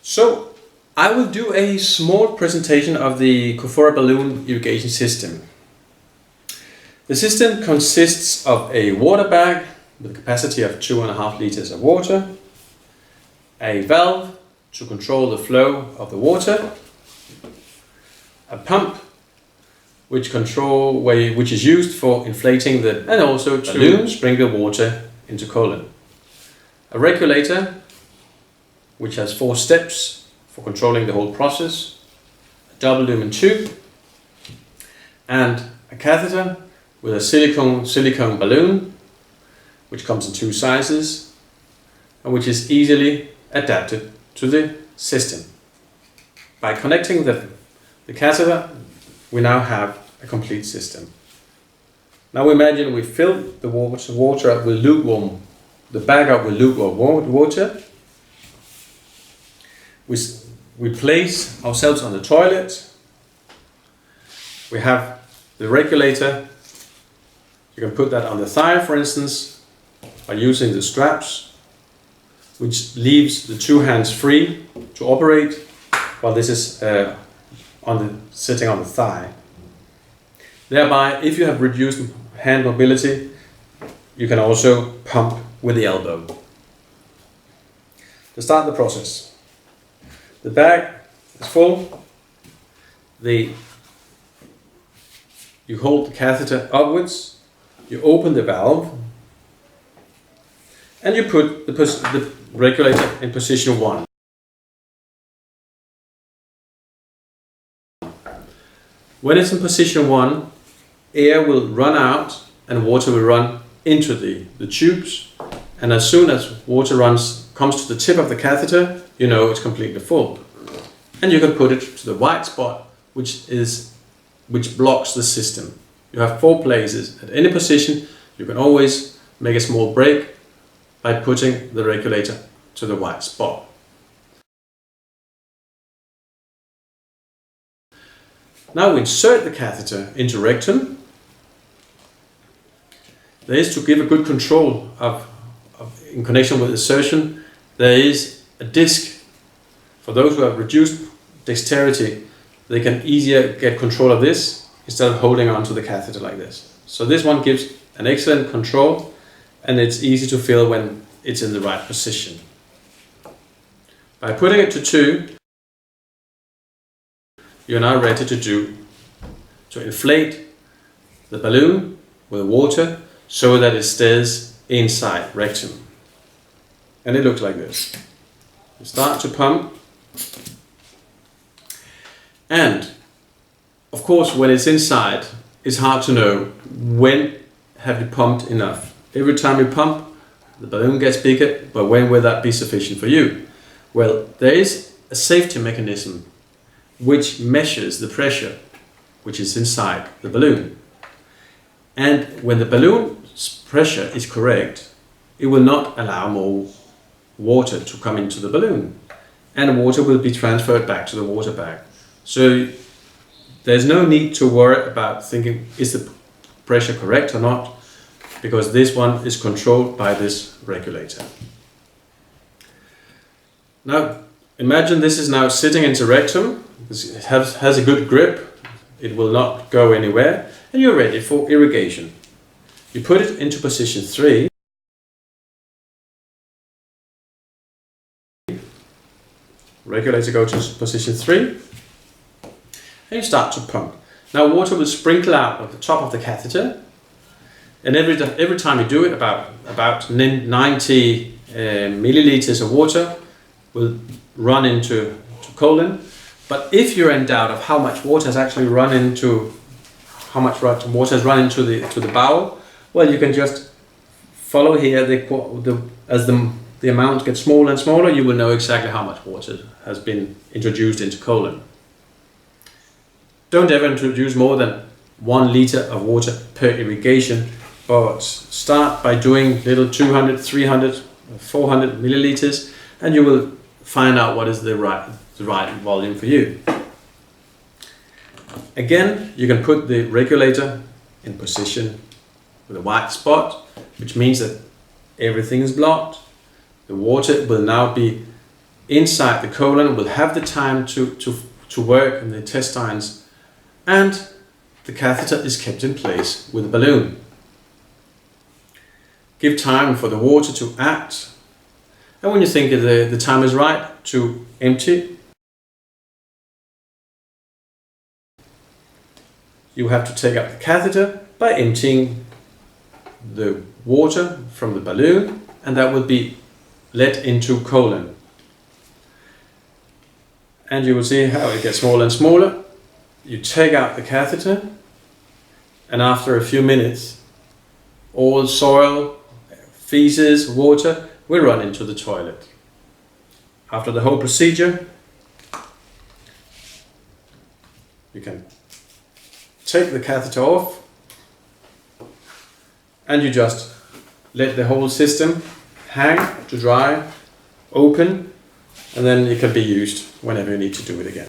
So I will do a small presentation of the Qufora balloon irrigation system. The system consists of a water bag with a capacity of 2.5 liters of water, a valve to control the flow of the water, a pump which is used for inflating and also to sprinkle water into column, a regulator which has 4 steps for controlling the whole process, a double lumen tube, and a catheter with a silicone balloon which comes in 2 sizes and which is easily adapted to the system. By connecting the catheter, we now have a complete system. Now imagine we fill the water up with lukewarm, the bag up with lukewarm water. We place ourselves on the toilet. We have the regulator. You can put that on the thigh, for instance, by using the straps, which leaves the 2 hands free to operate, while this is sitting on the thigh. Thereby, if you have reduced hand mobility, you can also pump with the elbow. To start the process, the bag is full. You hold the catheter upwards, you open the valve, and you put the regulator in position 1. When it's in position 1, air will run out and water will run into the tubes, and as soon as water comes to the tip of the catheter, you know it's completely full. And you can put it to the white spot which blocks the system. You have 4 places. At any position, you can always make a small break by putting the regulator to the white spot. Now we insert the catheter into rectum. There is, to give a good control in connection with insertion, there is a disc. For those who have reduced dexterity, they can easier get control of this instead of holding on to the catheter like this. So this one gives an excellent control, and it's easy to feel when it's in the right position. By putting it to 2, you're now ready to inflate the balloon with water so that it stays inside rectum. And it looks like this. You start to pump, and of course when it's inside, it's hard to know when have you pumped enough. Every time you pump, the balloon gets bigger, but when will that be sufficient for you? Well, there is a safety mechanism which measures the pressure which is inside the balloon. And when the balloon's pressure is correct, it will not allow more water to come into the balloon, and water will be transferred back to the water bag. So there's no need to worry about thinking, is the pressure correct or not, because this one is controlled by this regulator. Now imagine this is now sitting into rectum. It has a good grip, it will not go anywhere, and you're ready for irrigation. You put it into position 3. Regulator goes to position 3, and you start to pump. Now water will sprinkle out of the top of the catheter, and every time you do it, about 90 milliliters of water will run into colon. But if you're in doubt of how much water has actually run into the bowel, well, you can just follow here. As the amount gets smaller and smaller, you will know exactly how much water has been introduced into colon. Don't ever introduce more than 1 liter of water per irrigation, but start by doing little 200, 300, 400 milliliters, and you will find out what is the right volume for you. Again, you can put the regulator in position with a white spot, which means that everything is blocked. The water will now be inside the colon will have the time to work in the intestines, and the catheter is kept in place with the balloon. Give time for the water to act, and when you think the time is right to empty, you have to take out the catheter by emptying the water from the balloon, and that will be let into colon. And you will see how it gets smaller and smaller. You take out the catheter, and after a few minutes, all soil, feces, water will run into the toilet. After the whole procedure, you can take the catheter off, and you just let the whole system hang to dry, open, and then it can be used whenever you need to do it again.